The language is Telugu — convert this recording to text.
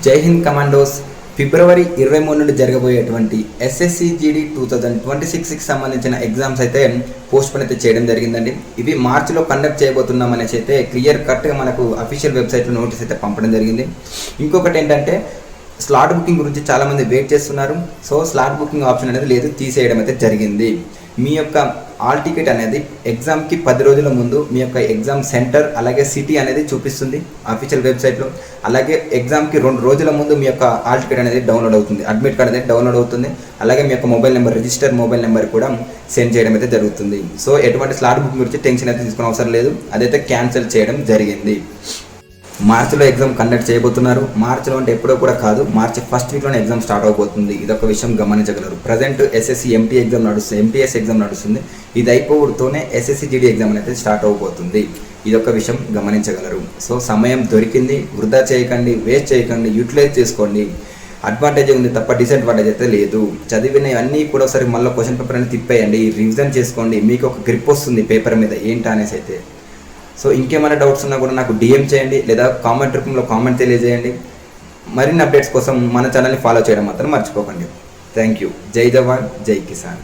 జై హింద్ కమాండోస్ ఫిబ్రవరి 23 నుండి జరగబోయేటువంటి ఎస్ఎస్సి జీడీ 2026కి సంబంధించిన ఎగ్జామ్స్ అయితే పోస్ట్పోన్ అయితే చేయడం జరిగిందండి. ఇవి మార్చిలో కండక్ట్ చేయబోతున్నాం అనేసి అయితే క్లియర్ కట్గా మనకు అఫీషియల్ వెబ్సైట్లో నోటీస్ అయితే పంపడం జరిగింది. ఇంకొకటి ఏంటంటే స్లాట్ బుకింగ్ గురించి చాలామంది వెయిట్ చేస్తున్నారు. సో స్లాట్ బుకింగ్ ఆప్షన్ అనేది లేదు, తీసేయడం అయితే జరిగింది. మీ యొక్క ఆల్ టికెట్ అనేది ఎగ్జామ్కి 10 రోజుల ముందు మీ యొక్క ఎగ్జామ్ సెంటర్ అలాగే సిటీ అనేది చూపిస్తుంది అఫీషియల్ వెబ్సైట్లో. అలాగే ఎగ్జామ్కి 2 రోజుల ముందు మీ యొక్క ఆల్ టికెట్ అనేది డౌన్లోడ్ అవుతుంది, అడ్మిట్ కార్డ్ అనేది డౌన్లోడ్ అవుతుంది. అలాగే మీ యొక్క mobile number, register mobile number కూడా సెండ్ చేయడం అయితే జరుగుతుంది. సో ఎటువంటి స్లాట్ బుకింగ్ గురించి టెన్షన్ అయితే తీసుకునే అవసరం లేదు, అదైతే క్యాన్సిల్ చేయడం జరిగింది. మార్చిలో ఎగ్జామ్ కండక్ట్ చేయబోతున్నారు. మార్చిలో అంటే ఎప్పుడో కూడా కాదు, మార్చి ఫస్ట్ వీక్లోనే ఎగ్జామ్ స్టార్ట్ అవబోతుంది. ఇదొక విషయం గమనించగలరు. ప్రజెంట్ ఎస్ఎస్సి ఎంటీఎస్ ఎగ్జామ్ నడుస్తుంది. ఇది అయిపోవడంతోనే ఎస్ఎస్సి జీడీ ఎగ్జామ్ అనేది స్టార్ట్ అవబోతుంది. ఇదొక విషయం గమనించగలరు. సో సమయం దొరికింది, వృధా చేయకండి, వేస్ట్ చేయకండి, యూటిలైజ్ చేసుకోండి. అడ్వాంటేజ్ ఉంది తప్ప డిసడ్వాంటేజ్ అయితే లేదు. చదివిన అన్నీ కూడా ఒకసారి మళ్ళీ క్వశ్చన్ పేపర్ అనేది తిప్పేయండి, రివిజన్ చేసుకోండి. మీకు ఒక గ్రిప్ వస్తుంది పేపర్ మీద ఏంటి అనేసి అయితే. సో ఇంకేమైనా డౌట్స్ ఉన్నా కూడా నాకు డిఎం చేయండి, లేదా కామెంట్ రూపంలో కామెంట్ తెలియజేయండి. మరిన్ని అప్డేట్స్ కోసం మన ఛానల్ని ఫాలో చేయడం మాత్రం మర్చిపోకండి. Thank you. జై జవాన్, జై కిసాన్.